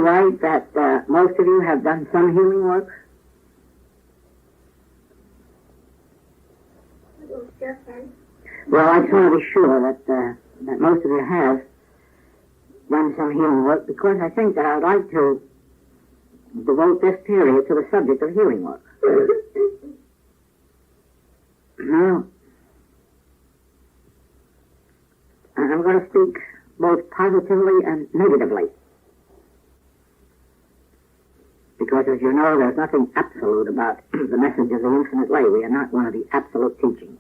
right that most of you have done some healing work? Well, I just want to be sure that most of you have done some healing work, because I think that I'd like to devote this period to the subject of healing work. Now, I'm going to speak both positively and negatively, because, as you know, there's nothing absolute about the message of the infinite way. We are not one of the absolute teachings.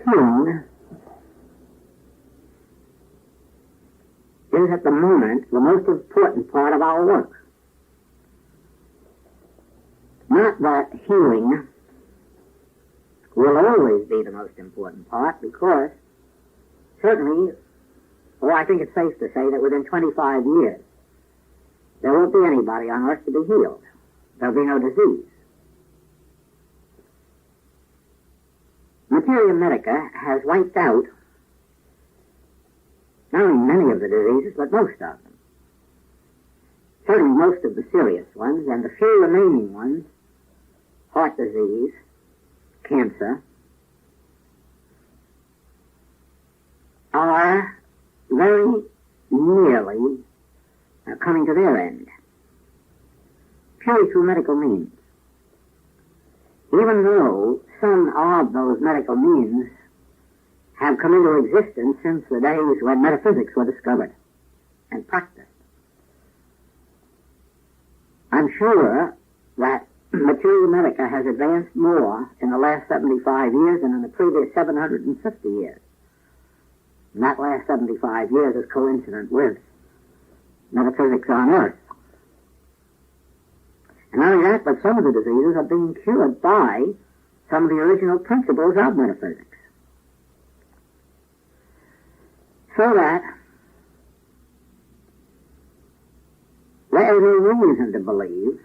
Healing is at the moment the most important part of our work. Not that healing will always be the most important part, because certainly, I think it's safe to say that within 25 years, there won't be anybody on earth to be healed. There'll be no disease. Materia medica has wiped out not only many of the diseases, but most of them. Certainly most of the serious ones, and the few remaining ones, heart disease, cancer, are very nearly coming to their end, purely through medical means. Even though some of those medical means have come into existence since the days when metaphysics were discovered and practiced. I'm sure that material medica has advanced more in the last 75 years than in the previous 750 years. And that last 75 years is coincident with metaphysics on earth. And not only that, but some of the diseases are being cured by some of the original principles of metaphysics. So that there is no reason to believe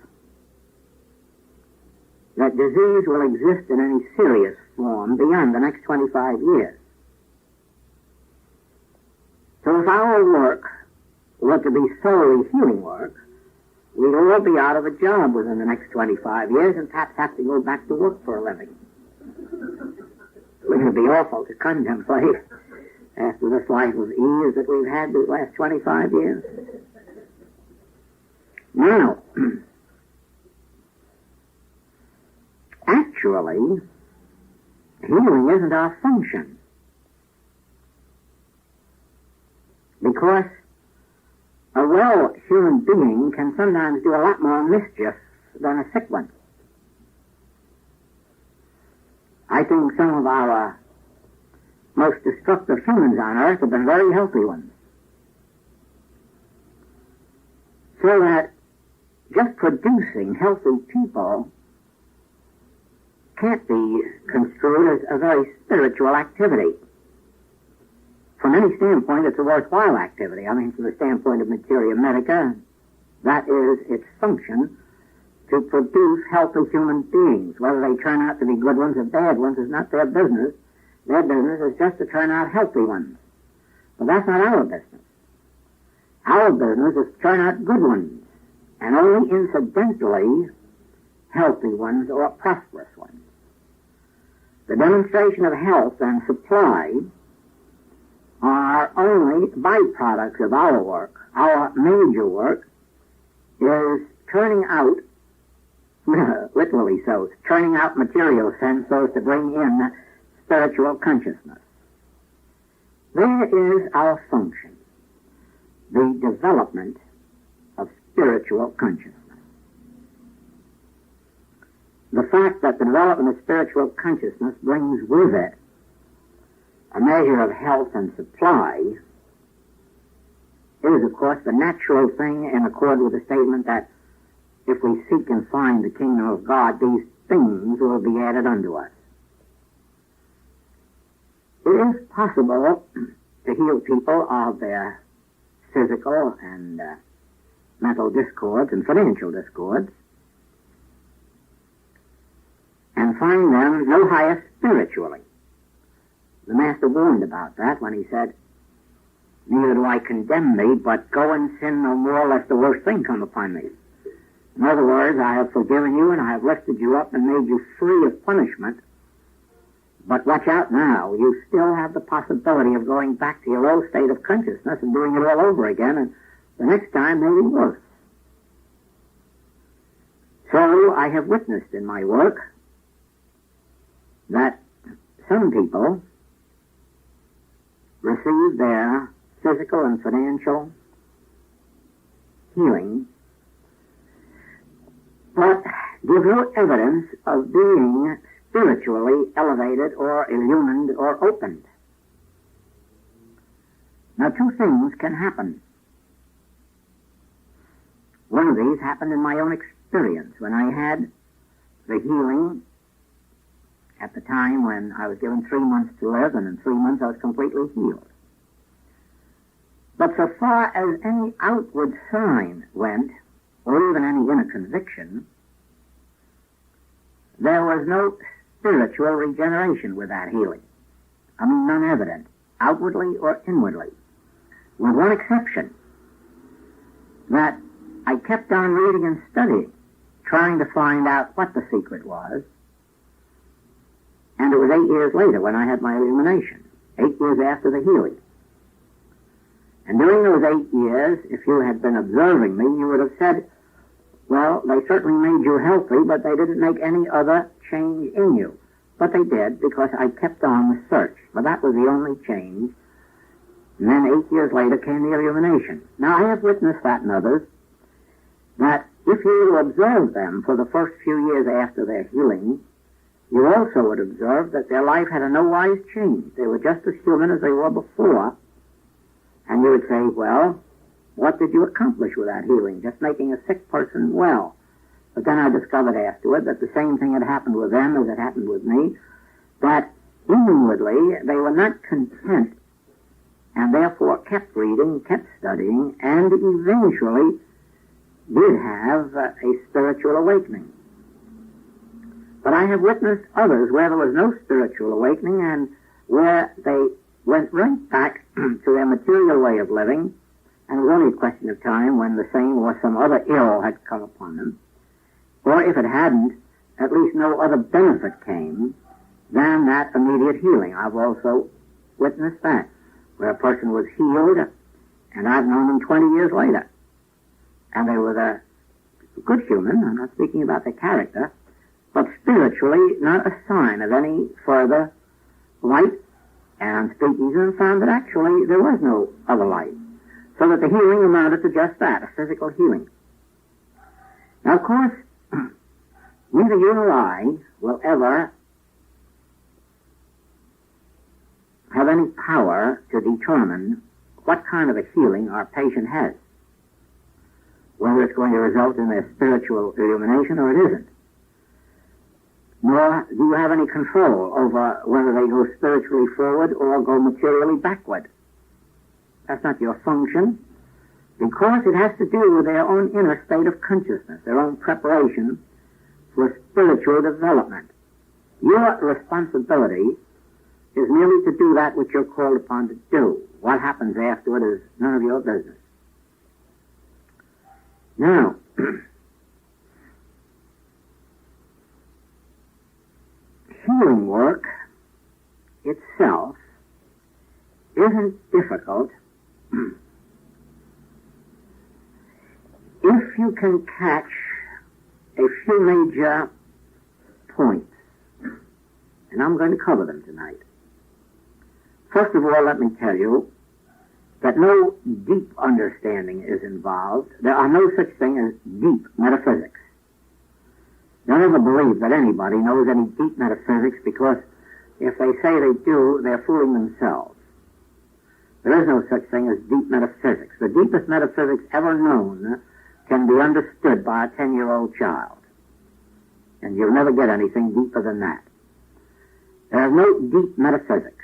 that disease will exist in any serious form beyond the next 25 years. So if our work were to be solely healing work, we'd all be out of a job within the next 25 years and perhaps have to go back to work for a living. It would be awful to contemplate after this life of ease that we've had the last 25 years. Now, actually, healing isn't our function, because a well human being can sometimes do a lot more mischief than a sick one. I think some of our most destructive humans on earth have been very healthy ones. So that just producing healthy people can't be construed as a very spiritual activity. From any standpoint, it's a worthwhile activity. I mean, from the standpoint of materia medica, that is its function, to produce healthy human beings. Whether they turn out to be good ones or bad ones is not their business. Their business is just to turn out healthy ones. But that's not our business. Our business is to turn out good ones, and only incidentally healthy ones or prosperous ones. The demonstration of health and supply are only byproducts of our work. Our major work is turning out, literally so, turning out material sense so as to bring in spiritual consciousness. There is our function, the development of spiritual consciousness. The fact that the development of spiritual consciousness brings with it a measure of health and supply is, of course, the natural thing in accord with the statement that if we seek and find the kingdom of God, these things will be added unto us. It is possible to heal people of their physical and mental discords and financial discords. and find them no higher spiritually. The Master warned about that when he said, neither do I condemn thee, but go and sin no more, lest the worst thing come upon thee. In other words, I have forgiven you, and I have lifted you up and made you free of punishment. But watch out now. You still have the possibility of going back to your old state of consciousness and doing it all over again, and the next time maybe worse. So I have witnessed in my work that some people receive their physical and financial healing, but give no evidence of being spiritually elevated or illumined or opened. Now, two things can happen. One of these happened in my own experience when I had the healing at the time when I was given 3 months to live, and in 3 months I was completely healed. But so far as any outward sign went, or even any inner conviction, there was no spiritual regeneration with that healing. I mean, none evident, outwardly or inwardly, with one exception, that I kept on reading and studying, trying to find out what the secret was, and it was 8 years later when I had my illumination, 8 years after the healing. And during those 8 years, if you had been observing me, you would have said, well, they certainly made you healthy, but they didn't make any other change in you. But they did, because I kept on the search. But that was the only change. And then 8 years later came the illumination. Now, I have witnessed that in others, that if you will observe them for the first few years after their healing, you also would observe that their life had a no-wise change. They were just as human as they were before. And you would say, well, what did you accomplish with that healing? Just making a sick person well. But then I discovered afterward that the same thing had happened with them as it happened with me, that inwardly they were not content, and therefore kept reading, kept studying, and eventually did have a spiritual awakening. But I have witnessed others where there was no spiritual awakening, and where they went right back to their material way of living, and it was only a question of time when the same or some other ill had come upon them, or if it hadn't, at least no other benefit came than that immediate healing. I've also witnessed that, where a person was healed, and I've known them 20 years later, and they were a good human. I'm not speaking about their character, but spiritually not a sign of any further light, and speaking and found that actually there was no other light. So that the healing amounted to just that, a physical healing. Now, of course, neither you nor I will ever have any power to determine what kind of a healing our patient has, whether it's going to result in their spiritual illumination or it isn't. Nor do you have any control over whether they go spiritually forward or go materially backward. That's not your function, because it has to do with their own inner state of consciousness, their own preparation for spiritual development. Your responsibility is merely to do that which you're called upon to do. What happens afterward is none of your business. Now, healing work itself isn't difficult if you can catch a few major points, and I'm going to cover them tonight. First of all, let me tell you that no deep understanding is involved. There are no such thing as deep metaphysics. Don't ever believe that anybody knows any deep metaphysics, because if they say they do, they're fooling themselves. There is no such thing as deep metaphysics. The deepest metaphysics ever known can be understood by a 10-year-old child. And you'll never get anything deeper than that. There is no deep metaphysics.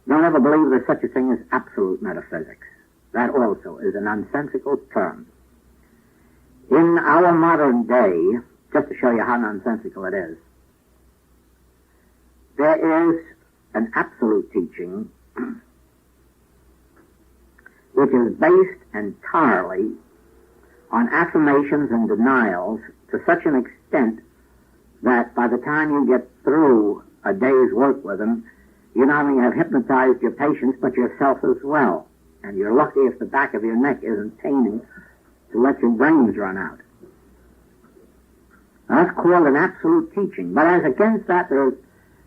Don't ever believe there's such a thing as absolute metaphysics. That also is a nonsensical term. In our modern day, just to show you how nonsensical it is. There is an absolute teaching which is based entirely on affirmations and denials to such an extent that by the time you get through a day's work with them, you not only have hypnotized your patients, but yourself as well. And you're lucky if the back of your neck isn't paining to let your brains run out. Now, that's called an absolute teaching. But as against that, there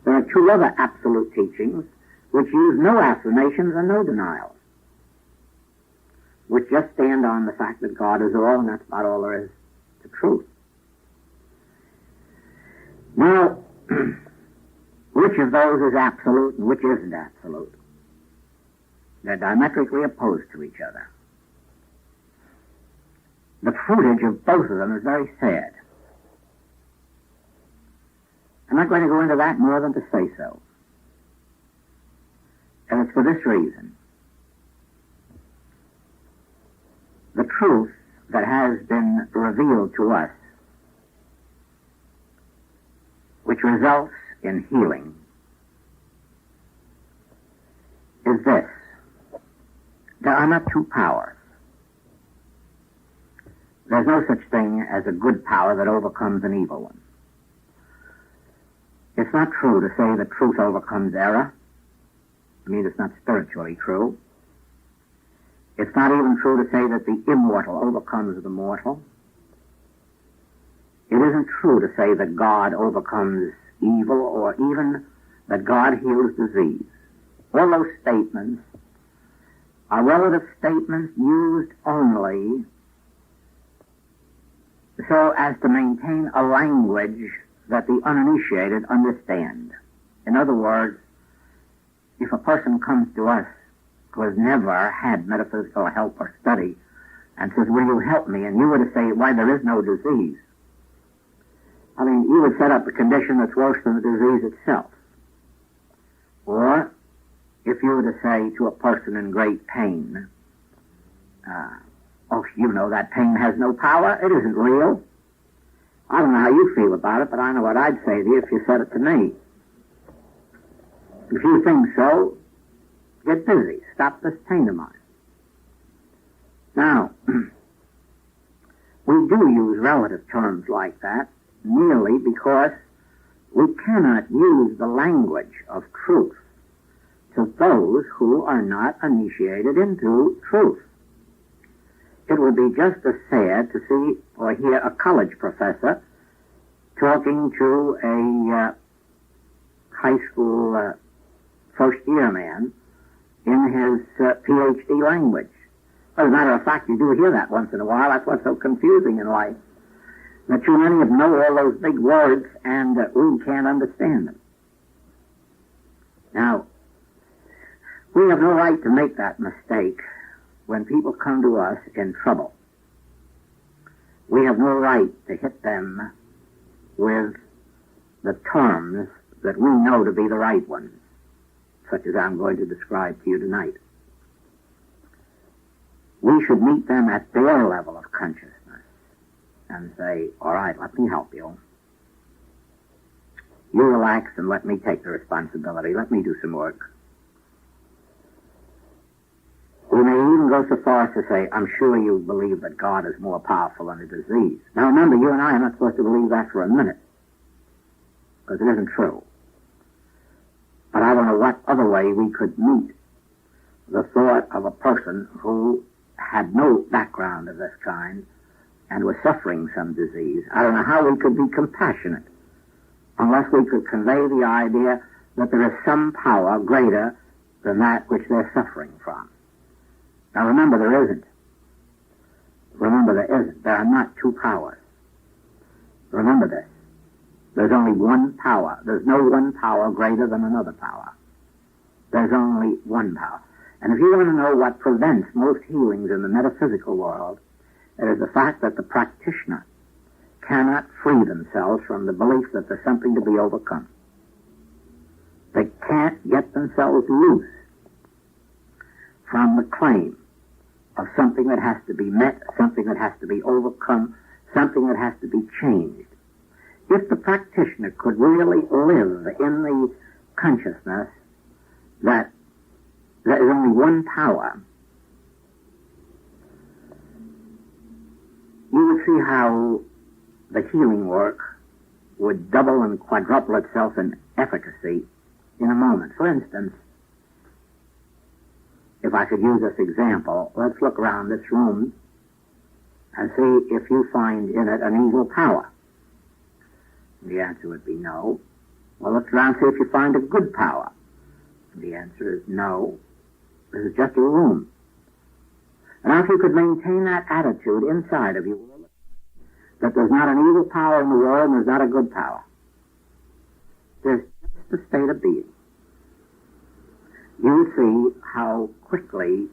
are two other absolute teachings which use no affirmations and no denials, which just stand on the fact that God is all, and that's about all there is to truth. Now, which of those is absolute and which isn't absolute? They're diametrically opposed to each other. The fruitage of both of them is very sad. I'm not going to go into that more than to say so. And it's for this reason. The truth that has been revealed to us, which results in healing, is this. There are not two powers. There's no such thing as a good power that overcomes an evil one. It's not true to say that truth overcomes error. I mean, it's not spiritually true. It's not even true to say that the immortal overcomes the mortal. It isn't true to say that God overcomes evil or even that God heals disease. All those statements are relative statements used only so as to maintain a language that the uninitiated understand. In other words, if a person comes to us who has never had metaphysical help or study and says, will you help me? And you were to say, why, there is no disease. I mean, you would set up a condition that's worse than the disease itself. Or, if you were to say to a person in great pain, oh, you know that pain has no power, it isn't real. I don't know how you feel about it, but I know what I'd say to you if you said it to me. If you think so, get busy. Stop this pain of mine. Now, we do use relative terms like that merely because we cannot use the language of truth to those who are not initiated into truth. It would be just as sad to see or hear a college professor talking to a high school first-year man in his PhD language. As a matter of fact, you do hear that once in a while. That's what's so confusing in life, that too many of them know all those big words and we can't understand them. Now, we have no right to make that mistake when people come to us in trouble. We have no right to hit them with the terms that we know to be the right ones, such as I'm going to describe to you tonight. We should meet them at their level of consciousness and say, all right, let me help you. You relax and let me take the responsibility. Let me do some work. We may even go so far as to say, I'm sure you believe that God is more powerful than a disease. Now remember, you and I are not supposed to believe that for a minute, because it isn't true. But I don't know what other way we could meet the thought of a person who had no background of this kind and was suffering some disease. I don't know how we could be compassionate unless we could convey the idea that there is some power greater than that which they're suffering from. Now remember, there isn't. Remember, there isn't. There are not two powers. Remember this. There's only one power. There's no one power greater than another power. There's only one power. And if you want to know what prevents most healings in the metaphysical world, it is the fact that the practitioner cannot free themselves from the belief that there's something to be overcome. They can't get themselves loose from the claim of something that has to be met, something that has to be overcome, something that has to be changed. if the practitioner could really live in the consciousness that there is only one power, you would see how the healing work would double and quadruple itself in efficacy in a moment. For instance, if I could use this example, let's look around this room and see if you find in it an evil power. The answer would be no. Well, look around and see if you find a good power. The answer is no. This is just a room. And if you could maintain that attitude inside of you, that there's not an evil power in the world and there's not a good power. There's just a state of being. You would see how quickly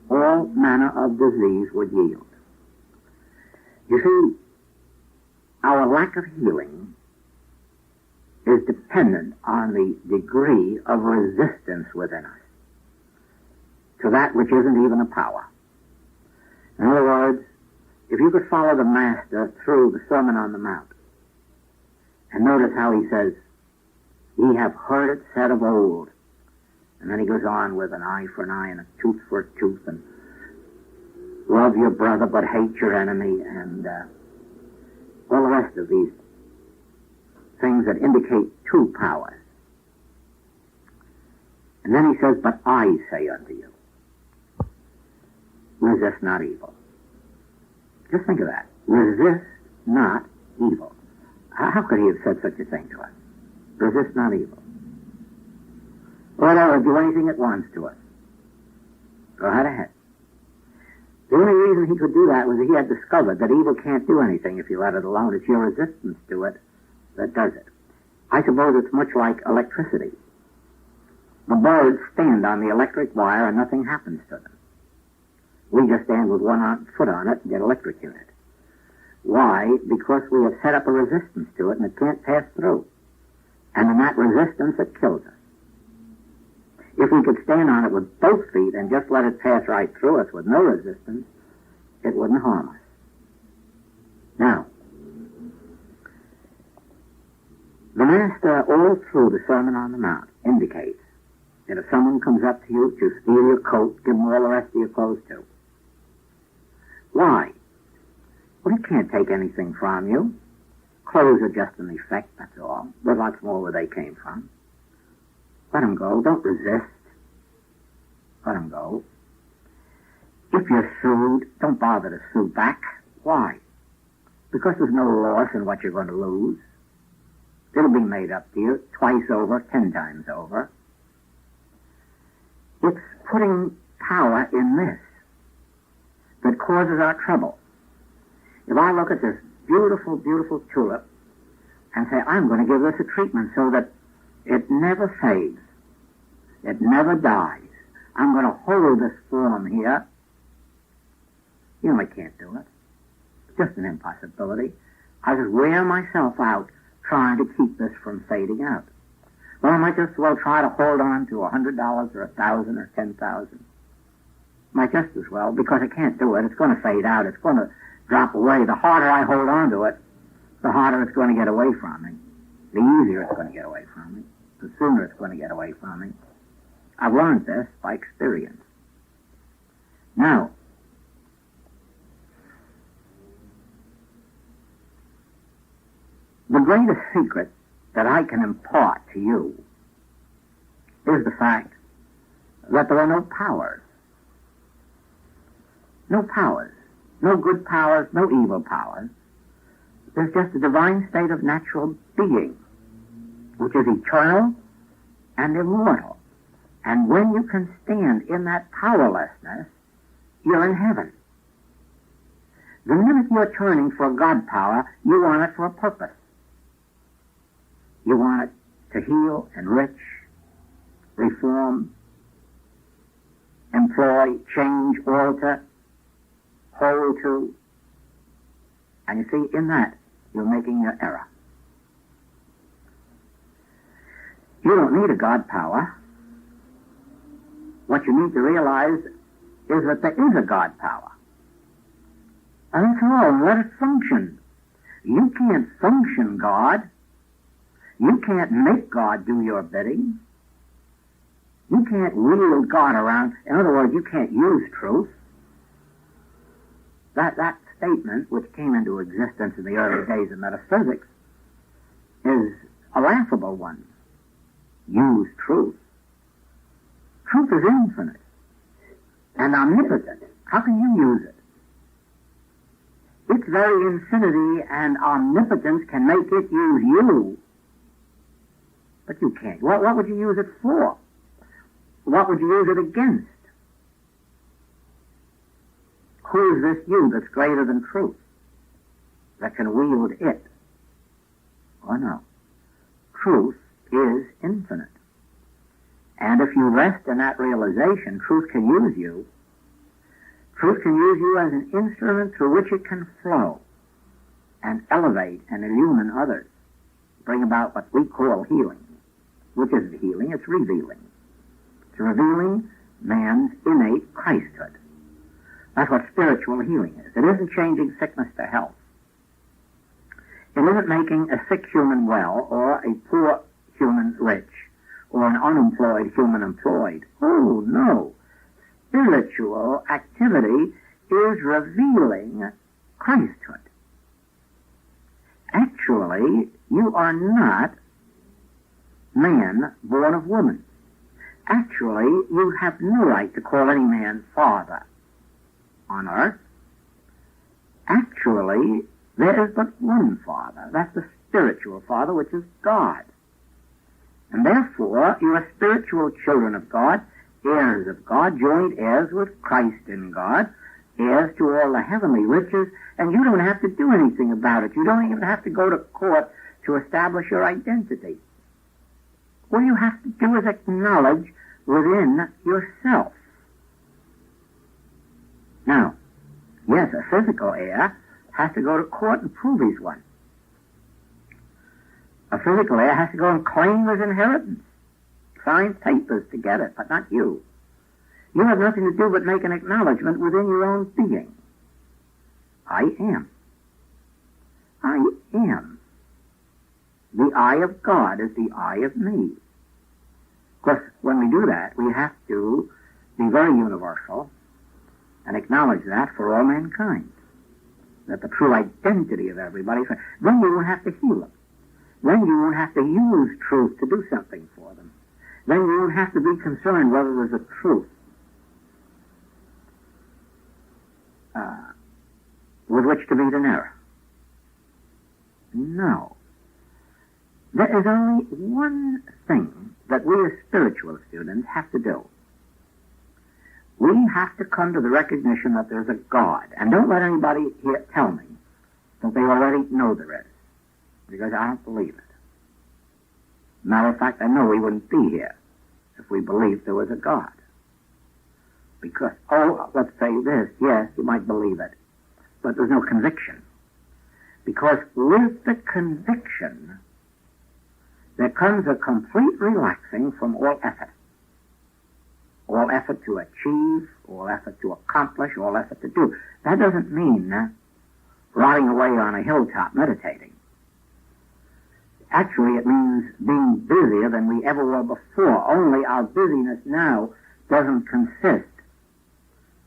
all manner of disease would yield. You see, our lack of healing is dependent on the degree of resistance within us to that which isn't even a power. In other words, if you could follow the Master through the Sermon on the Mount and notice how he says, "Ye have heard it said of old," and then he goes on with an eye for an eye and a tooth for a tooth, and love your brother but hate your enemy, and all the rest of these things that indicate two powers. And then he says, "But I say unto you, resist not evil." Just think of that. Resist not evil. How could he have said such a thing to us? Resist not evil. Whatever, do anything it wants to us. Go right ahead. The only reason he could do that was that he had discovered that evil can't do anything if you let it alone. It's your resistance to it that does it. I suppose it's much like electricity. The birds stand on the electric wire and nothing happens to them. We just stand with one foot on it and get electrocuted. Why? Because we have set up a resistance to it and it can't pass through. And in that resistance, it kills us. If we could stand on it with both feet and just let it pass right through us with no resistance, it wouldn't harm us. Now, the Master all through the Sermon on the Mount indicates that if someone comes up to you to steal your coat, give them all the rest of your clothes too. Why? Well, he can't take anything from you. Clothes are just an effect, that's all. There's lots more where they came from. Let him go. Don't resist. Let him go. If you're sued, don't bother to sue back. Why? Because there's no loss in what you're going to lose. It'll be made up to you twice over, 10 times over. It's putting power in this that causes our trouble. If I look at this beautiful, beautiful tulip and say, I'm going to give this a treatment so that it never fades, it never dies, I'm going to hold this form here, you know I can't do it. It's just an impossibility. I just wear myself out trying to keep this from fading out. Well, I might just as well try to hold on to $100 or 1,000 or 10,000. Might just as well, because I can't do it. It's going to fade out. It's going to drop away. The harder I hold on to it, the harder it's going to get away from me. The easier it's going to get away from me. The sooner it's going to get away from me. I've learned this by experience. Now, the greatest secret that I can impart to you is the fact that there are no powers. No powers. No good powers, no evil powers. There's just a divine state of natural being, which is eternal and immortal. And when you can stand in that powerlessness, you're in heaven. The minute you're turning for God power, you want it for a purpose. You want it to heal, enrich, reform, employ, change, alter, hold to. And you see, in that, you're making your error. You don't need a God power. What you need to realize is that there is a God power. And that's all. Let it function. You can't function God. You can't make God do your bidding. You can't wield God around. In other words, you can't use truth. That statement, which came into existence in the early days of metaphysics, is a laughable one. Use truth. Truth is infinite and omnipotent. How can you use it? Its very infinity and omnipotence can make it use you, but you can't. What would you use it for? What would you use it against? Who is this you that's greater than truth, that can wield it? Oh, no. Truth is infinite. And if you rest in that realization, truth can use you. Truth can use you as an instrument through which it can flow and elevate and illumine others, bring about what we call healing. Which isn't healing, it's revealing. It's revealing man's innate Christhood. That's what spiritual healing is. It isn't changing sickness to health. It isn't making a sick human well or a poor human rich or an unemployed human employed. Oh, no. Spiritual activity is revealing Christhood. Actually, you are not man born of woman. Actually, you have no right to call any man father on earth. Actually, there is but one Father. That's the spiritual Father, which is God. And therefore, you are spiritual children of God, heirs of God, joint heirs with Christ in God, heirs to all the heavenly riches, and you don't have to do anything about it. You don't even have to go to court to establish your identity. All you have to do is acknowledge within yourself. Now, yes, a physical heir has to go to court and prove he's one. A physical heir has to go and claim his inheritance, sign papers to get it, but not you. You have nothing to do but make an acknowledgement within your own being. I am. I am. The I of God is the I of me. Of course, when we do that, we have to be very universal and acknowledge that for all mankind, that the true identity of everybody. Then you won't have to heal them. Then you won't have to use truth to do something for them. Then you won't have to be concerned whether there's a truth with which to beat an error. No. There is only one thing that we as spiritual students have to do. We have to come to the recognition that there's a God. And don't let anybody here tell me that they already know there is, because I don't believe it. Matter of fact, I know we wouldn't be here if we believed there was a God. Because, let's say this, yes, you might believe it, but there's no conviction. Because with the conviction, there comes a complete relaxing from all effort. All effort to achieve, all effort to accomplish, all effort to do. That doesn't mean rotting away on a hilltop meditating. Actually, it means being busier than we ever were before. Only our busyness now doesn't consist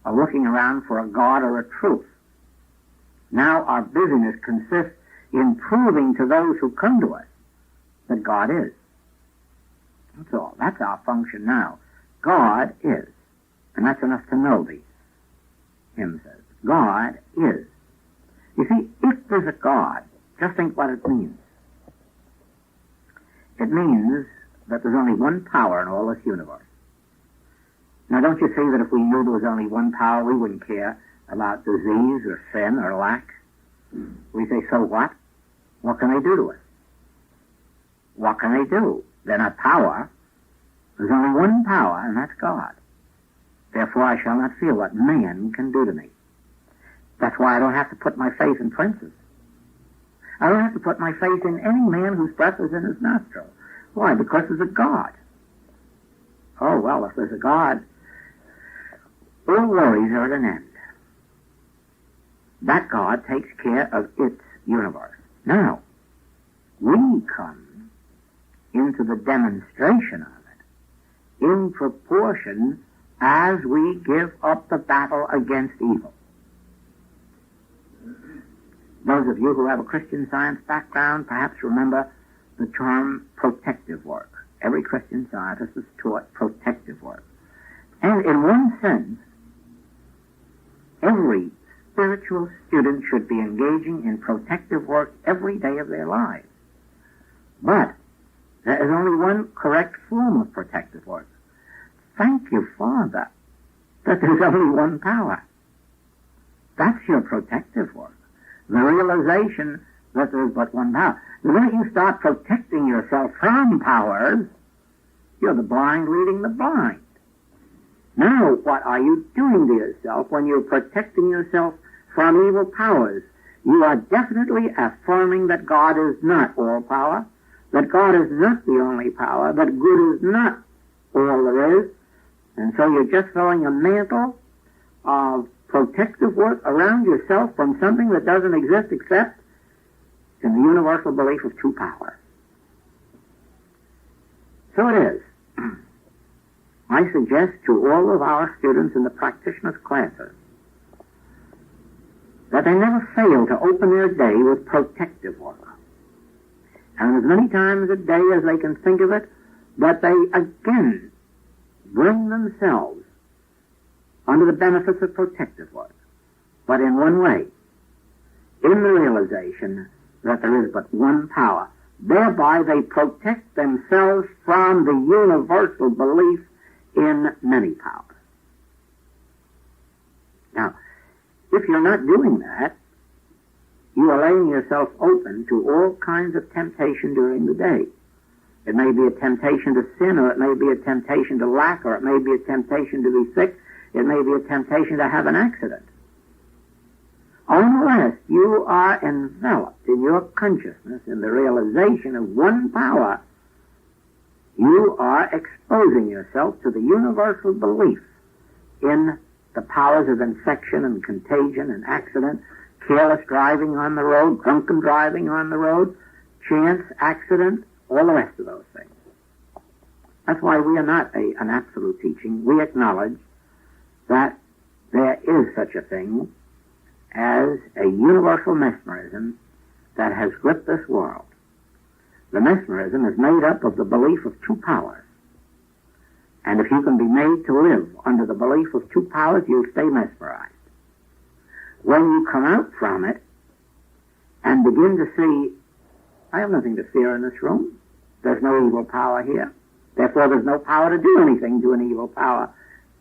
of looking around for a God or a truth. Now our busyness consists in proving to those who come to us that God is. That's all. That's our function now. God is. And that's enough to know the hymn says. God is. You see, if there's a God, just think what it means. It means that there's only one power in all this universe. Now, don't you see that if we knew there was only one power, we wouldn't care about disease or sin or lack? We say, so what? What can they do to us? What can they do? They're not power. There's only one power, and that's God. Therefore, I shall not fear what man can do to me. That's why I don't have to put my faith in princes. I don't have to put my faith in any man whose breath is in his nostril. Why? Because there's a God. Oh, well, if there's a God, all worries are at an end. That God takes care of its universe. Now, we come into the demonstration of it in proportion as we give up the battle against evil. Those of you who have a Christian Science background perhaps remember the term protective work. Every Christian Scientist is taught protective work. And in one sense, every spiritual student should be engaging in protective work every day of their lives. But there is only one correct form of protective work. Thank you, Father, that there's only one power. That's your protective work. The realization that there's but one power. The minute you start protecting yourself from powers, you're the blind leading the blind. Now, what are you doing to yourself when you're protecting yourself from evil powers? You are definitely affirming that God is not all power, that God is not the only power, that good is not all there is, and so you're just throwing a mantle of protective work around yourself from something that doesn't exist except in the universal belief of true power. So it is. I suggest to all of our students in the practitioner's classes that they never fail to open their day with protective work. And as many times a day as they can think of it, that they again bring themselves under the benefits of protective work, but in one way, in the realization that there is but one power. Thereby they protect themselves from the universal belief in many powers. Now, if you're not doing that, you are laying yourself open to all kinds of temptation during the day. It may be a temptation to sin, or it may be a temptation to lack, or it may be a temptation to be sick, it may be a temptation to have an accident. Unless you are enveloped in your consciousness in the realization of one power, you are exposing yourself to the universal belief in the powers of infection and contagion and accident, careless driving on the road, drunken driving on the road, chance, accident, all the rest of those things. That's why we are not an absolute teaching. We acknowledge that there is such a thing as a universal mesmerism that has gripped this world. The mesmerism is made up of the belief of two powers. And if you can be made to live under the belief of two powers, you'll stay mesmerized. When you come out from it and begin to see, I have nothing to fear in this room. There's no evil power here. Therefore, there's no power to do anything to an evil power.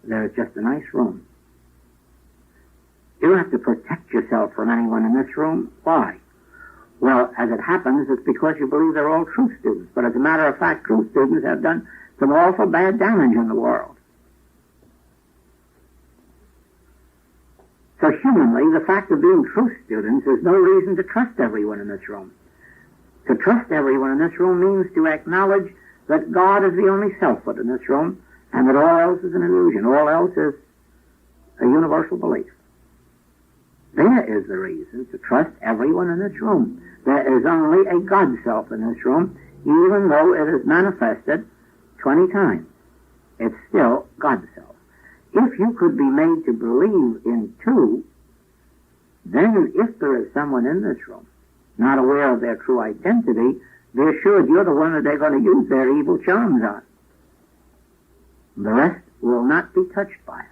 There is just a nice room. You don't have to protect yourself from anyone in this room. Why? Well, as it happens, it's because you believe they're all truth students. But as a matter of fact, truth students have done some awful bad damage in the world. So humanly, the fact of being truth students is no reason to trust everyone in this room. To trust everyone in this room means to acknowledge that God is the only selfhood in this room, and that all else is an illusion. All else is a universal belief. There is the reason to trust everyone in this room. There is only a God self in this room, even though it is manifested 20 times. It's still God self. If you could be made to believe in two, then if there is someone in this room not aware of their true identity, be assured you're the one that they're going to use their evil charms on. The rest will not be touched by it.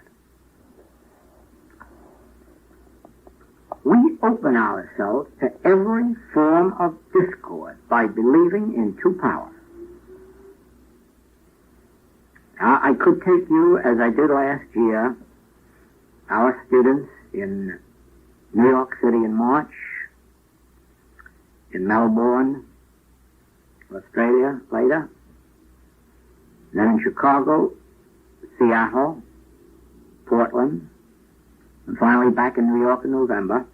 We open ourselves to every form of discord by believing in two powers. Now, I could take you, as I did last year, our students in New York City in March, in Melbourne, Australia later, then in Chicago, Seattle, Portland, and finally back in New York in November,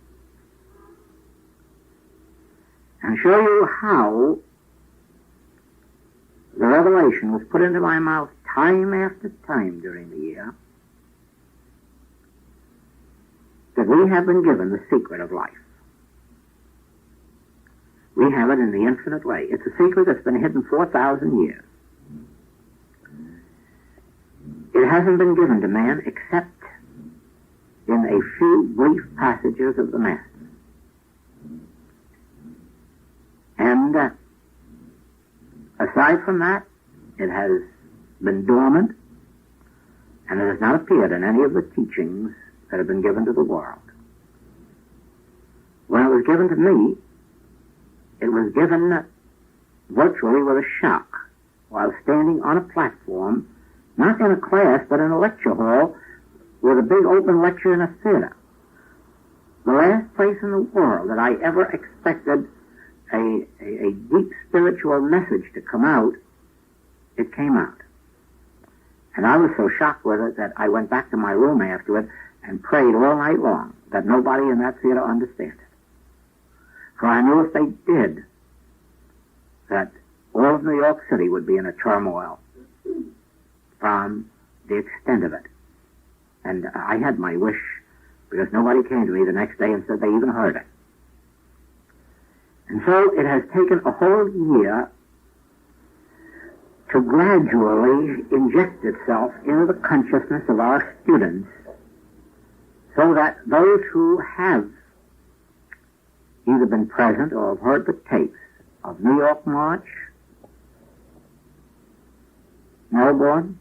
and show you how the revelation was put into my mouth time after time during the year that we have been given the secret of life. We have it in the infinite way. It's a secret that's been hidden 4,000 years. It hasn't been given to man except in a few brief passages of the Master. And aside from that, it has been dormant, and it has not appeared in any of the teachings that have been given to the world. When it was given to me, it was given virtually with a shock while standing on a platform, not in a class, but in a lecture hall with a big open lecture in a theater. The last place in the world that I ever expected a deep spiritual message to come out, it came out. And I was so shocked with it that I went back to my room afterward and prayed all night long that nobody in that theater understand it. For I knew if they did, that all of New York City would be in a turmoil from the extent of it. And I had my wish, because nobody came to me the next day and said they even heard it. And so it has taken a whole year to gradually inject itself into the consciousness of our students, so that those who have either been present or have heard the tapes of New York March, Melbourne,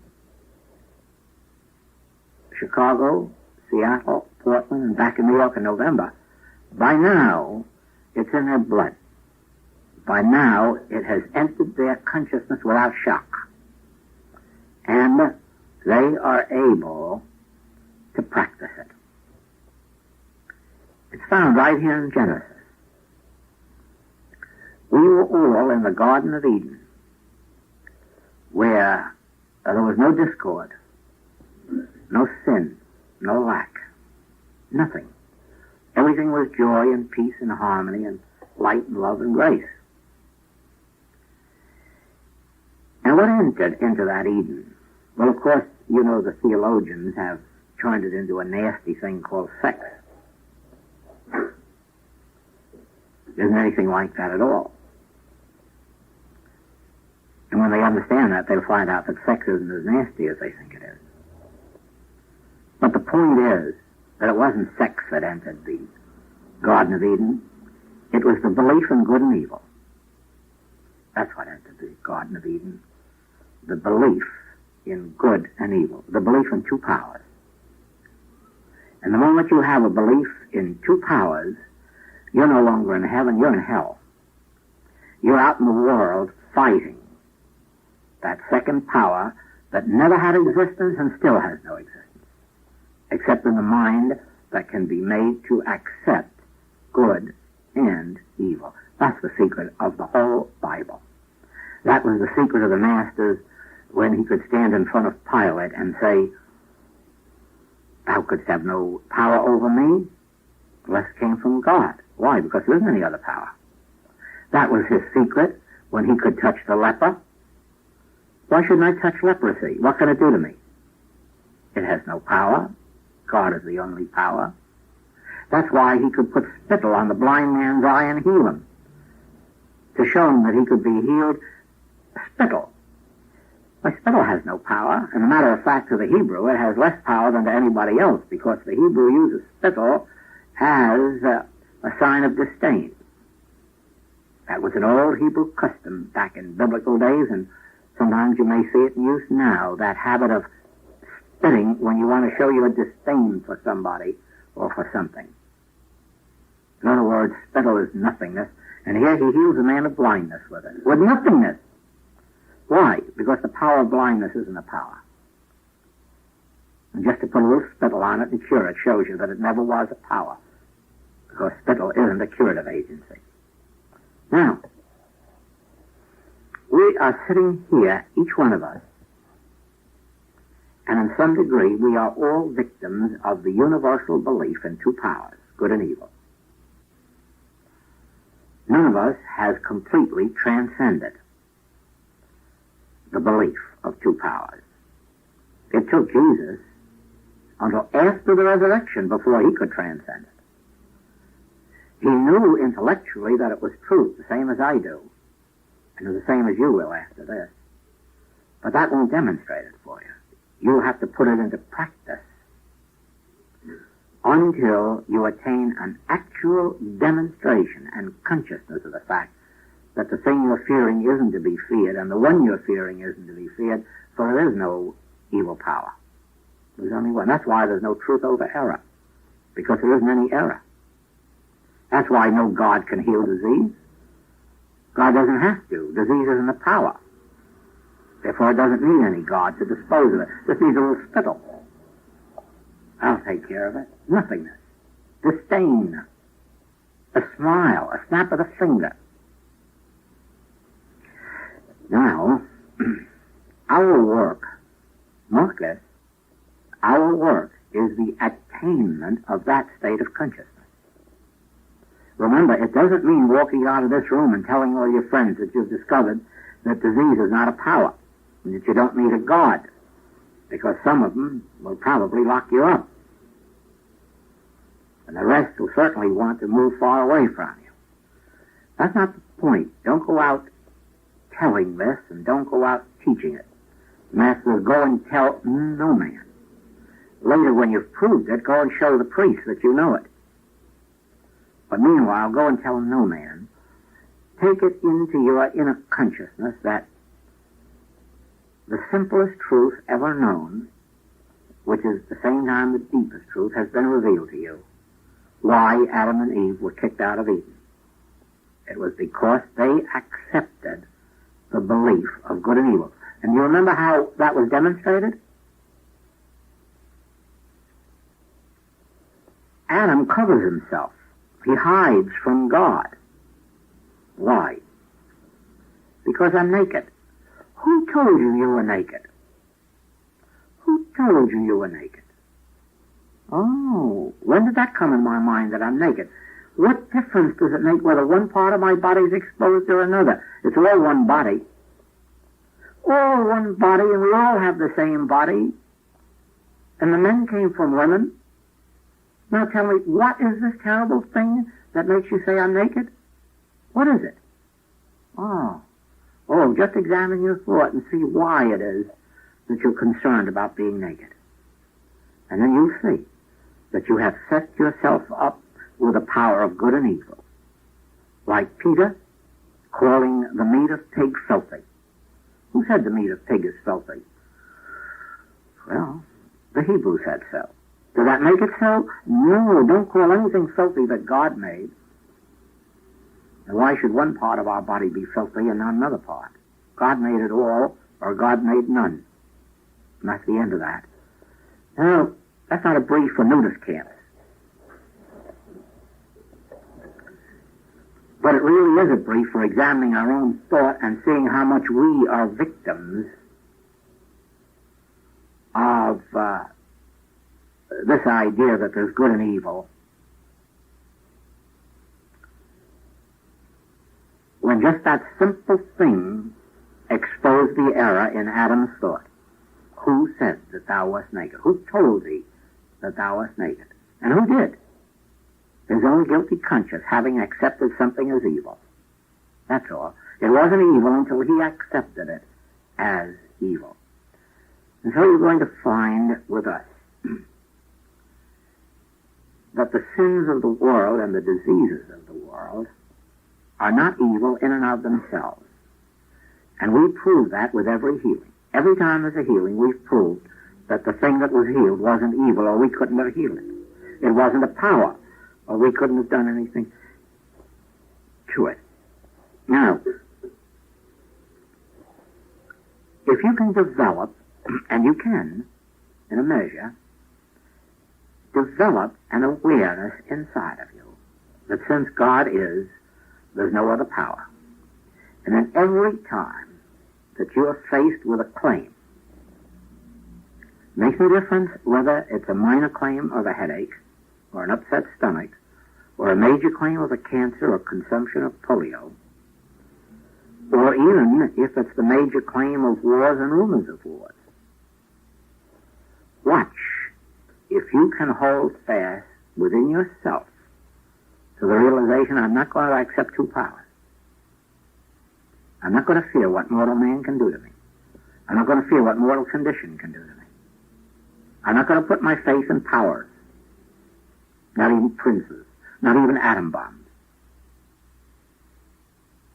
Chicago, Seattle, Portland, and back in New York in November, by now it's in their blood. By now it has entered their consciousness without shock. And they are able to practice it. It's found right here in Genesis. We were all in the Garden of Eden, where there was no discord, no sin, no lack, nothing. Everything was joy and peace and harmony and light and love and grace. And what entered into that Eden? Well, of course, you know the theologians have turned it into a nasty thing called sex. There isn't anything like that at all. And when they understand that, they'll find out that sex isn't as nasty as they think it is. But the point is that it wasn't sex that entered the Garden of Eden. It was the belief in good and evil. That's what entered the Garden of Eden. The belief in good and evil. The belief in two powers. And the moment you have a belief in two powers, you're no longer in heaven, you're in hell. You're out in the world fighting that second power that never had existence and still has no existence, except in the mind that can be made to accept good and evil. That's the secret of the whole Bible. That was the secret of the Master's when he could stand in front of Pilate and say, "Thou couldst have no power over me unless it came from God." Why? Because there isn't any other power. That was his secret when he could touch the leper. Why shouldn't I touch leprosy? What can it do to me? It has no power. God is the only power. That's why he could put spittle on the blind man's eye and heal him, to show him that he could be healed. Spittle. Well, spittle has no power. And a matter of fact, to the Hebrew, it has less power than to anybody else, because the Hebrew uses spittle as a sign of disdain. That was an old Hebrew custom back in biblical days, and sometimes you may see it in use now, that habit of spitting when you want to show your disdain for somebody or for something. In other words, spittle is nothingness, and here he heals a man of blindness with it. With nothingness. Why? Because the power of blindness isn't a power. And just to put a little spittle on it and cure it shows you that it never was a power, because spittle isn't a curative agency. Now, we are sitting here, each one of us, and in some degree we are all victims of the universal belief in two powers, good and evil. None of us has completely transcended the belief of two powers. It took Jesus until after the resurrection before he could transcend it. He knew intellectually that it was truth, the same as I do, and the same as you will after this. But that won't demonstrate it for you. You'll have to put it into practice until you attain an actual demonstration and consciousness of the fact that the thing you're fearing isn't to be feared, and the one you're fearing isn't to be feared, for there is no evil power. There's only one. That's why there's no truth over error, because there isn't any error. That's why no God can heal disease. God doesn't have to. Disease isn't a power. Therefore, it doesn't need any God to dispose of it. Just needs a little spittle. I'll take care of it. Nothingness. Disdain. A smile. A snap of the finger. Now, our work, mark this, our work is the attainment of that state of consciousness. Remember, it doesn't mean walking out of this room and telling all your friends that you've discovered that disease is not a power, and that you don't need a God, because some of them will probably lock you up. And the rest will certainly want to move far away from you. That's not the point. Don't go out telling this, and don't go out teaching it. The Master says, go and tell no man. Later, when you've proved it, go and show the priest that you know it. But meanwhile, go and tell no man. Take it into your inner consciousness that the simplest truth ever known, which is at the same time the deepest truth, has been revealed to you. Why Adam and Eve were kicked out of Eden. It was because they accepted the belief of good and evil. And you remember how that was demonstrated? Adam covers himself. He hides from God. Why? Because I'm naked. Who told you you were naked? Who told you you were naked? Oh, when did that come in my mind that I'm naked? What difference does it make whether one part of my body is exposed or another? It's all one body. All one body, and we all have the same body. And the men came from women. Now tell me, what is this terrible thing that makes you say I'm naked? What is it? Oh, just examine your thought and see why it is that you're concerned about being naked. And then you'll see that you have set yourself up with the power of good and evil. Like Peter calling the meat of pig filthy. Who said the meat of pig is filthy? Well, the Hebrew said so. Does that make it so? No, don't call anything filthy that God made. And why should one part of our body be filthy and not another part? God made it all, or God made none. And that's the end of that. Now, that's not a brief for nudist camps. But it really is a brief for examining our own thought and seeing how much we are victims of this idea that there's good and evil, when just that simple thing exposed the error in Adam's thought. Who said that thou wast naked? Who told thee that thou wast naked? And who did? His own guilty conscience, having accepted something as evil. That's all. It wasn't evil until he accepted it as evil. And so you're going to find with us that the sins of the world and the diseases of the world are not evil in and of themselves. And we prove that with every healing. Every time there's a healing, we've proved that the thing that was healed wasn't evil, or we couldn't have healed it. It wasn't a power, or we couldn't have done anything to it. Now, if you can develop, and you can, in a measure, develop an awareness inside of you that since God is, there's no other power. And then every time that you are faced with a claim, makes no difference whether it's a minor claim of a headache, or an upset stomach, or a major claim of a cancer or consumption of polio, or even if it's the major claim of wars and rumors of wars. Watch if you can hold fast within yourself to the realization realization I'm not going to accept two powers. I'm not going to fear what mortal man can do to me. I'm not going to fear what mortal condition can do to me. I'm not going to put my faith in powers, not even princes, not even atom bombs.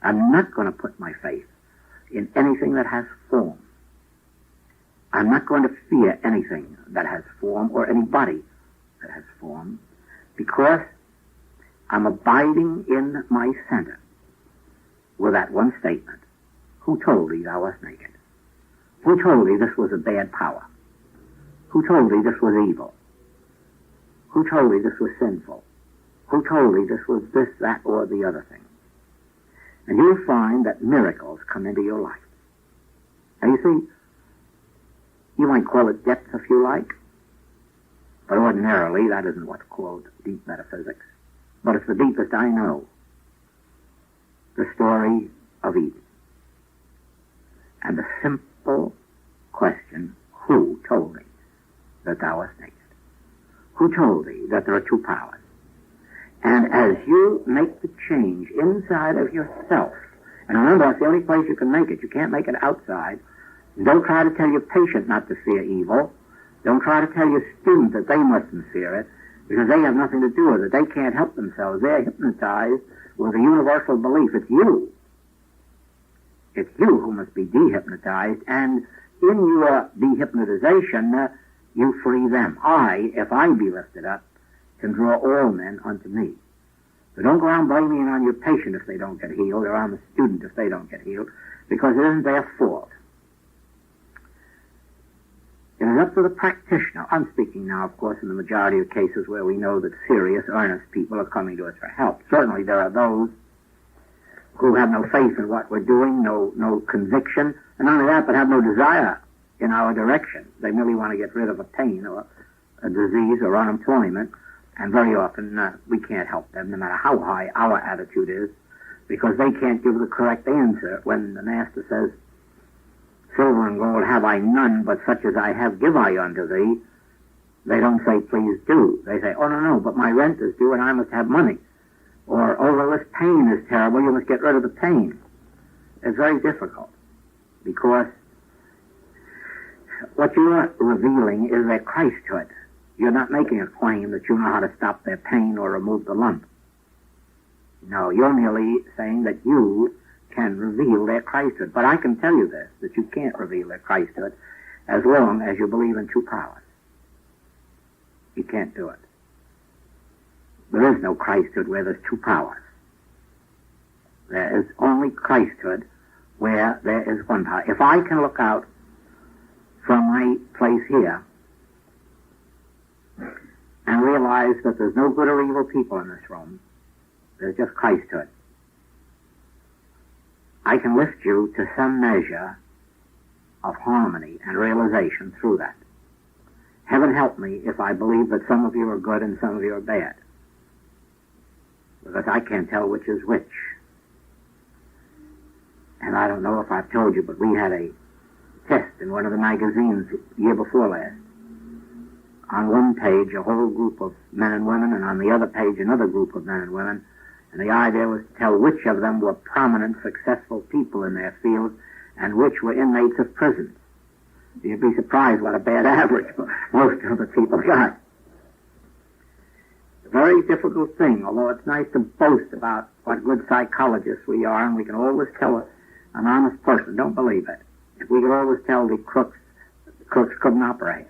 I'm not going to put my faith in anything that has form. I'm not going to fear anything that has form or anybody that has form, because I'm abiding in my center with that one statement. Who told thee thou wast naked? Who told thee this was a bad power? Who told thee this was evil? Who told thee this was sinful? Who told thee this was this, that, or the other thing? And you'll find that miracles come into your life. And you see, you might call it depth if you like, but ordinarily that isn't what's called deep metaphysics. But it's the deepest I know. The story of Eden. And the simple question, who told thee that thou wast naked? Who told thee that there are two powers? And as you make the change inside of yourself, and remember, that's the only place you can make it. You can't make it outside. Don't try to tell your patient not to fear evil. Don't try to tell your student that they mustn't fear it, because they have nothing to do with it. They can't help themselves. They're hypnotized with a universal belief. It's you. It's you who must be dehypnotized, and in your dehypnotization, you free them. I, if I be lifted up, can draw all men unto me. So don't go around blaming it on your patient if they don't get healed, or on the student if they don't get healed, because it isn't their fault. It is up to the practitioner. I'm speaking now, of course, in the majority of cases where we know that serious, earnest people are coming to us for help. Certainly there are those who have no faith in what we're doing, no conviction, and not only that, but have no desire in our direction. They merely want to get rid of a pain or a disease or unemployment, and very often we can't help them, no matter how high our attitude is, because they can't give the correct answer when the Master says, silver and gold have I none, but such as I have give I unto thee. They don't say, please do. They say, oh, no, but my rent is due and I must have money. Or, oh, well, this pain is terrible, you must get rid of the pain. It's very difficult, because what you're revealing is their Christhood. You're not making a claim that you know how to stop their pain or remove the lump. No, you're merely saying that you can reveal their Christhood. But I can tell you this, that you can't reveal their Christhood as long as you believe in two powers. You can't do it. There is no Christhood where there's two powers. There is only Christhood where there is one power. If I can look out from my place here and realize that there's no good or evil people in this room, there's just Christhood, I can lift you to some measure of harmony and realization through that. Heaven help me if I believe that some of you are good and some of you are bad, because I can't tell which is which. And I don't know if I've told you, but we had a test in one of the magazines the year before last. On one page, a whole group of men and women, and on the other page, another group of men and women. And the idea was to tell which of them were prominent, successful people in their field, and which were inmates of prisons. You'd be surprised what a bad average most of the people got. A very difficult thing, although it's nice to boast about what good psychologists we are, and we can always tell an honest person, don't believe it. If we could always tell the crooks couldn't operate.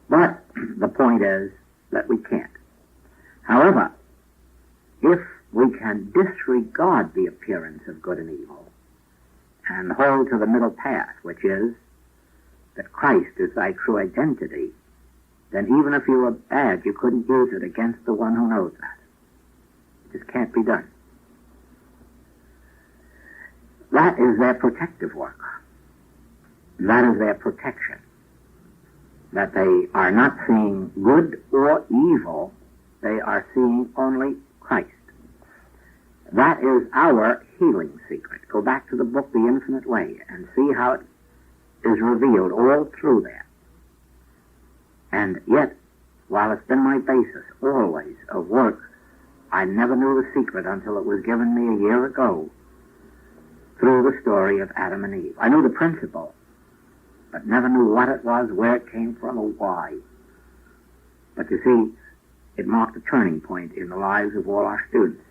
But the point is that we can't. However, if we can disregard the appearance of good and evil and hold to the middle path, which is that Christ is thy true identity, then even if you were bad, you couldn't use it against the one who knows that. It just can't be done. That is their protective work. That is their protection. That they are not seeing good or evil, they are seeing only Christ. That is our healing secret. Go back to the book, The Infinite Way, and see how it is revealed all through there. And yet, while it's been my basis always of work I never knew the secret until it was given me a year ago through the story of Adam and Eve. I knew the principle, but never knew what it was, where it came from, or why. But you see, it marked a turning point in the lives of all our students,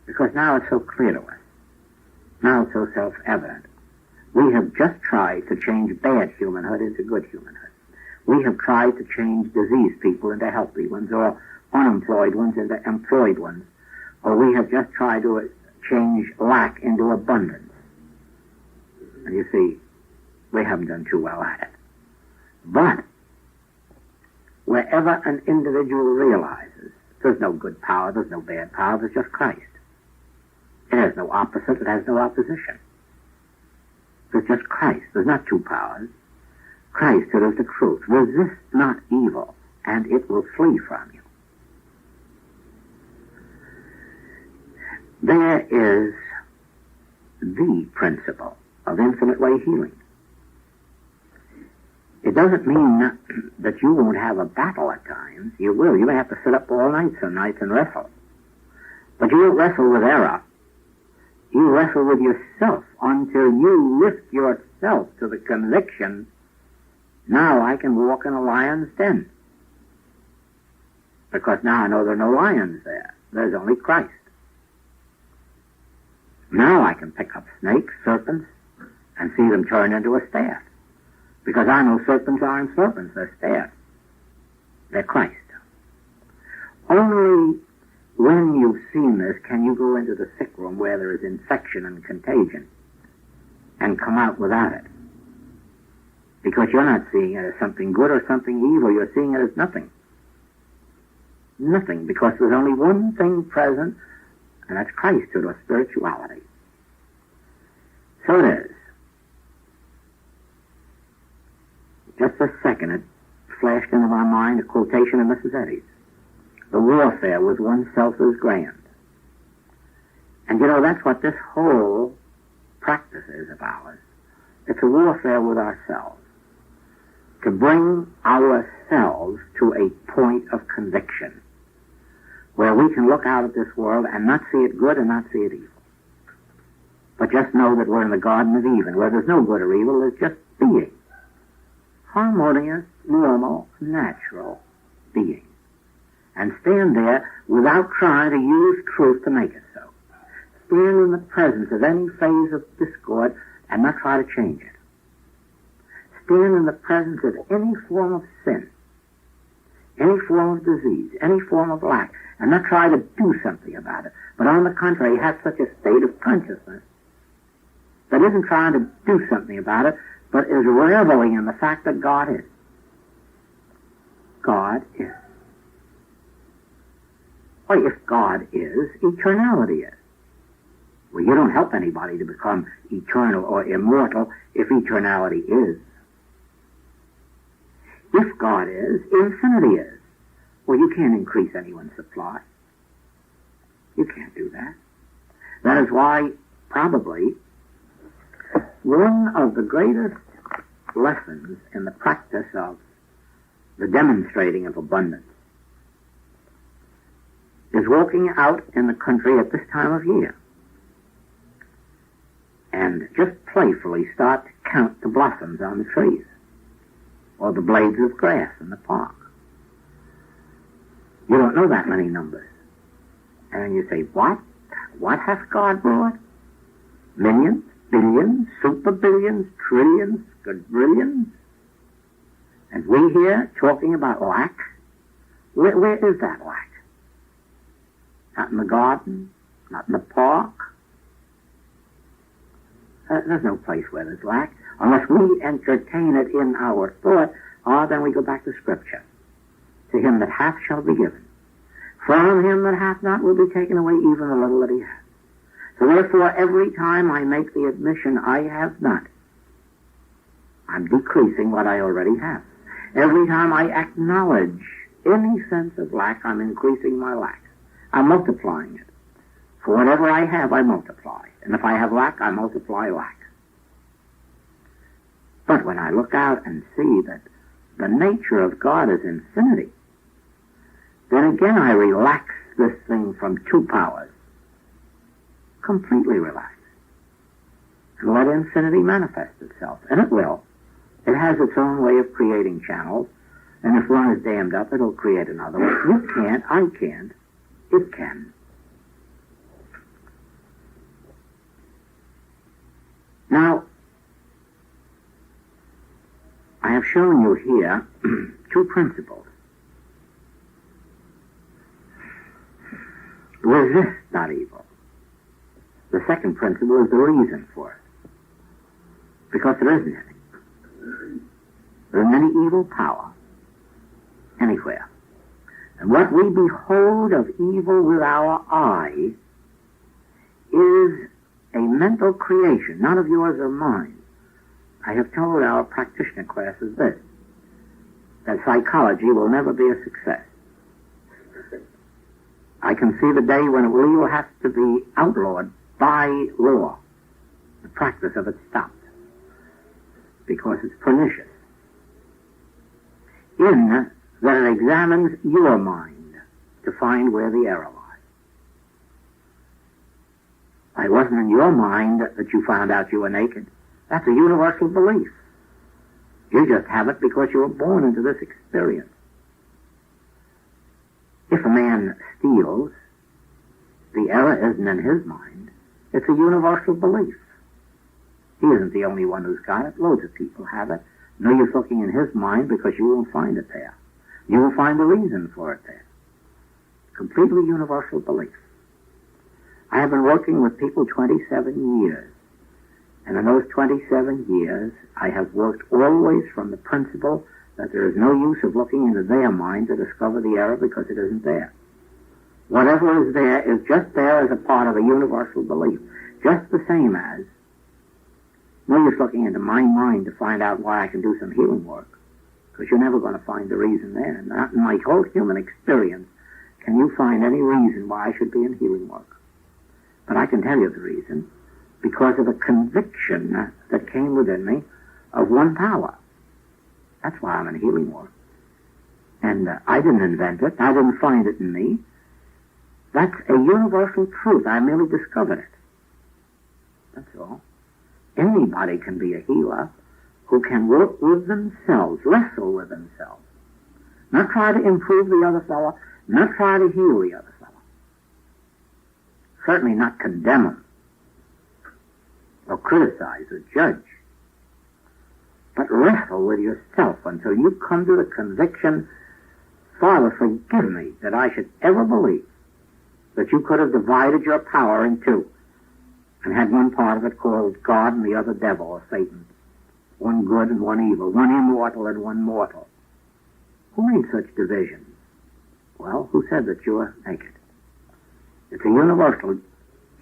because now it's so clear to us. Now it's so self-evident. We have just tried to change bad humanhood into good humanhood. We have tried to change diseased people into healthy ones, or unemployed ones into employed ones, or we have just tried to change lack into abundance. And you see, we haven't done too well at it. But wherever an individual realizes there's no good power, there's no bad power, there's just Christ. It has no opposite, it has no opposition. There's just Christ. There's not two powers. Christ, it is the truth. Resist not evil, and it will flee from you. There is the principle of infinite way healing. It doesn't mean that you won't have a battle at times. You will. You may have to sit up all night some nights and wrestle. But you won't wrestle with error. You wrestle with yourself until you lift yourself to the conviction, now I can walk in a lion's den. Because now I know there are no lions there. There's only Christ. Now I can pick up snakes, serpents, and see them turn into a staff. Because I know serpents aren't serpents, they're staffs. They're Christ. Only when you've seen this can you go into the sick room where there is infection and contagion and come out without it. Because you're not seeing it as something good or something evil, you're seeing it as nothing. Nothing, because there's only one thing present, and that's Christhood or spirituality. So it is. Just a second, it flashed into my mind a quotation of Mrs. Eddy's. The warfare with oneself is grand. And you know, that's what this whole practice is of ours. It's a warfare with ourselves. To bring ourselves to a point of conviction where we can look out at this world and not see it good and not see it evil. But just know that we're in the Garden of Eden, where there's no good or evil, there's just being. Harmonious, normal, natural being. And stand there without trying to use truth to make it so. Stand in the presence of any phase of discord and not try to change it. Stand in the presence of any form of sin, any form of disease, any form of lack, and not try to do something about it. But on the contrary, have such a state of consciousness that isn't trying to do something about it, but is reveling in the fact that God is. God is. Well, if God is, eternality is. Well, you don't help anybody to become eternal or immortal if eternality is. If God is, infinity is. Well, you can't increase anyone's supply. You can't do that. That is why, probably, one of the greatest lessons in the practice of the demonstrating of abundance is walking out in the country at this time of year and just playfully start to count the blossoms on the trees or the blades of grass in the park. You don't know that many numbers. And you say, what? What hath God brought? Millions, billions, super billions, trillions, quadrillions? And we here talking about lack? Where is that lack? Not in the garden, not in the park. There's no place where there's lack. Unless we entertain it in our thought, then we go back to Scripture. To him that hath shall be given. From him that hath not will be taken away even the little that he hath. So therefore, every time I make the admission I have not, I'm decreasing what I already have. Every time I acknowledge any sense of lack, I'm increasing my lack. I'm multiplying it. For whatever I have, I multiply. And if I have lack, I multiply lack. But when I look out and see that the nature of God is infinity, then again I relax this thing from two powers. Completely relax. And let infinity manifest itself. And it will. It has its own way of creating channels. And if one is dammed up, it'll create another one. You can't, I can't. It can. Now, I have shown you here two principles. Resist not evil. The second principle is the reason for it. Because there isn't any. There isn't any evil power anywhere. And what we behold of evil with our eye is a mental creation, not of yours or mine. I have told our practitioner classes this, that psychology will never be a success. I can see the day when evil has to be outlawed by law. The practice of it stopped because it's pernicious. In that it examines your mind to find where the error lies. It wasn't in your mind that you found out you were naked. That's a universal belief. You just have it because you were born into this experience. If a man steals, the error isn't in his mind. It's a universal belief. He isn't the only one who's got it. Loads of people have it. No use looking in his mind because you won't find it there. You will find the reason for it there. Completely universal belief. I have been working with people 27 years. And in those 27 years, I have worked always from the principle that there is no use of looking into their mind to discover the error because it isn't there. Whatever is there is just there as a part of a universal belief. Just the same as no use looking into my mind to find out why I can do some healing work, because you're never going to find the reason there. Not in my whole human experience can you find any reason why I should be in healing work. But I can tell you the reason, because of a conviction that came within me of one power. That's why I'm in healing work. And I didn't invent it. I didn't find it in me. That's a universal truth. I merely discovered it. That's all. Anybody can be a healer who can work with themselves, wrestle with themselves. Not try to improve the other fellow, not try to heal the other fellow. Certainly not condemn him or criticize or judge. But wrestle with yourself until you come to the conviction, Father, forgive me that I should ever believe that you could have divided your power in two and had one part of it called God and the other devil or Satan. One good and one evil, one immortal and one mortal. Who made such divisions? Well, who said that you were naked? It's a universal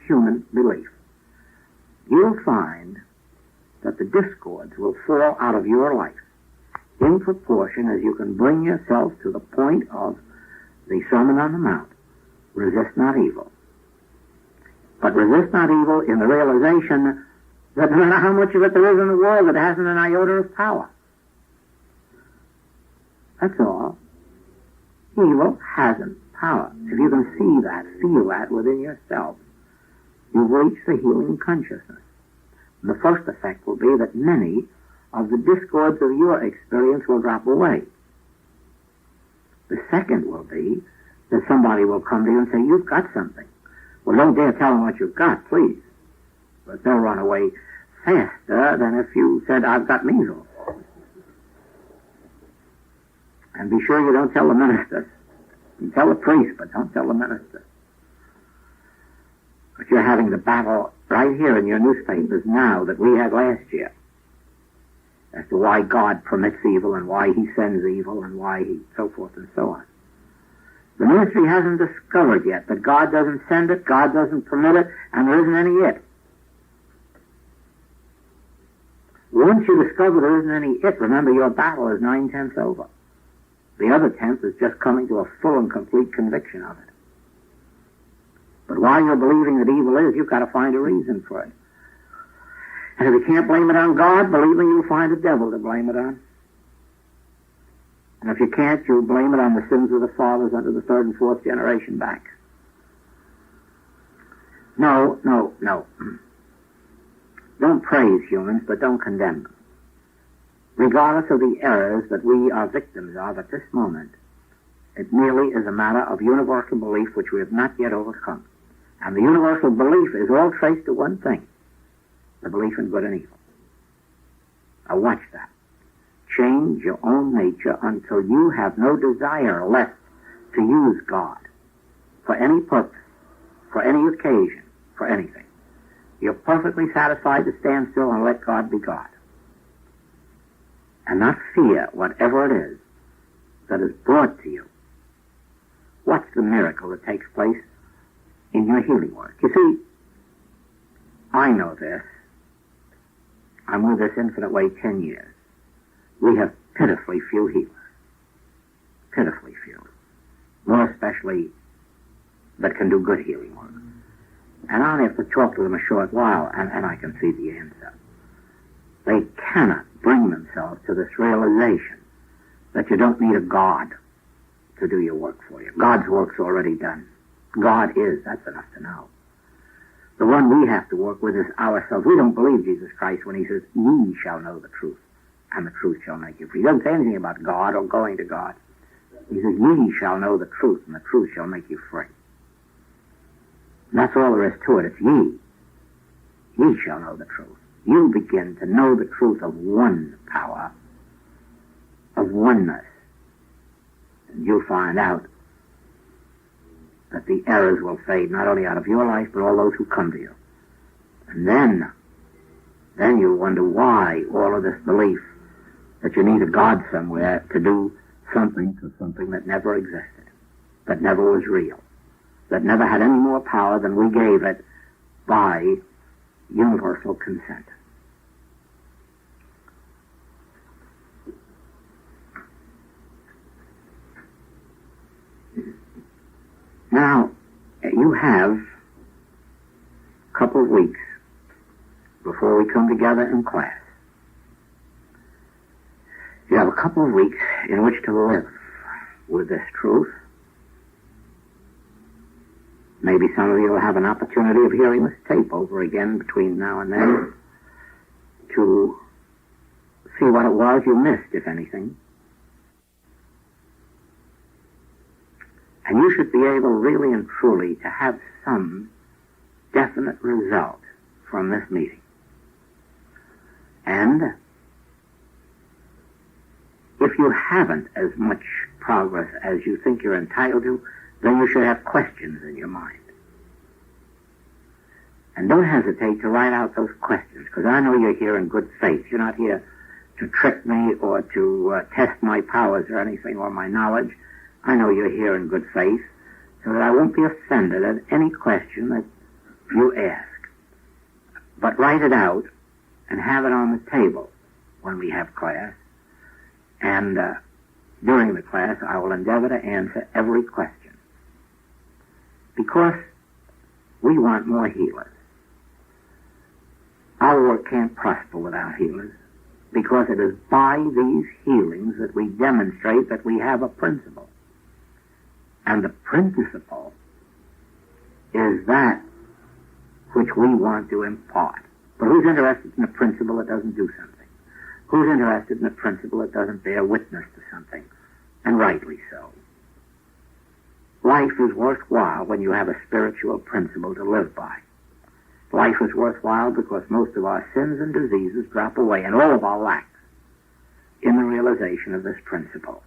human belief. You'll find that the discords will fall out of your life in proportion as you can bring yourself to the point of the Sermon on the Mount. Resist not evil. But resist not evil in the realization that no matter how much of it there is in the world, it hasn't an iota of power. That's all. Evil hasn't power. If you can see that, feel that within yourself, you've reached the healing consciousness. And the first effect will be that many of the discords of your experience will drop away. The second will be that somebody will come to you and say, you've got something. Well, don't dare tell them what you've got, please. But they'll run away faster than if you said, I've got measles. And be sure you don't tell the minister. You tell the priest, but don't tell the minister. But you're having the battle right here in your newspapers now that we had last year as to why God permits evil and why he sends evil and why he so forth and so on. The ministry hasn't discovered yet that God doesn't send it, God doesn't permit it, and there isn't any it. Once you discover there isn't any it, remember your battle is 9/10 over. The other 10th is just coming to a full and complete conviction of it. But while you're believing that evil is, you've got to find a reason for it. And if you can't blame it on God, believe me, you'll find a devil to blame it on. And if you can't, you'll blame it on the sins of the fathers under the third and fourth generation back. No. Don't praise humans, but don't condemn them. Regardless of the errors that we are victims of at this moment, it merely is a matter of universal belief which we have not yet overcome. And the universal belief is all traced to one thing, the belief in good and evil. Now watch that. Change your own nature until you have no desire left to use God for any purpose, for any occasion, for anything. You're perfectly satisfied to stand still and let God be God. And not fear whatever it is that is brought to you. What's the miracle that takes place in your healing work? You see, I know this. I'm with this Infinite Way 10 years. We have pitifully few healers. Pitifully few. More especially that can do good healing work. And I'll have to talk to them a short while, and I can see the answer. They cannot bring themselves to this realization that you don't need a God to do your work for you. God's work's already done. God is, that's enough to know. The one we have to work with is ourselves. We don't believe Jesus Christ when he says, ye shall know the truth, and the truth shall make you free. He doesn't say anything about God or going to God. He says, ye shall know the truth, and the truth shall make you free. And that's all there is to it. It's ye. Ye shall know the truth. You begin to know the truth of one power, of oneness. And you'll find out that the errors will fade not only out of your life, but all those who come to you. And then you'll wonder why all of this belief that you need a God somewhere to do something to something that never existed, that never was real, that never had any more power than we gave it by universal consent. Now, you have a couple of weeks before we come together in class. You have a couple of weeks in which to live with this truth. Maybe some of you will have an opportunity of hearing this tape over again between now and then to see what it was you missed, if anything. And you should be able really and truly to have some definite result from this meeting. And if you haven't as much progress as you think you're entitled to, then you should have questions in your mind. And don't hesitate to write out those questions, because I know you're here in good faith. You're not here to trick me or to test my powers or anything, or my knowledge. I know you're here in good faith, so that I won't be offended at any question that you ask. But write it out and have it on the table when we have class. And during the class, I will endeavor to answer every question. Because we want more healers. Our work can't prosper without healers, because it is by these healings that we demonstrate that we have a principle. And the principle is that which we want to impart. But who's interested in a principle that doesn't do something? Who's interested in a principle that doesn't bear witness to something? And rightly so. Life is worthwhile when you have a spiritual principle to live by. Life is worthwhile because most of our sins and diseases drop away, and all of our lacks, in the realization of this principle.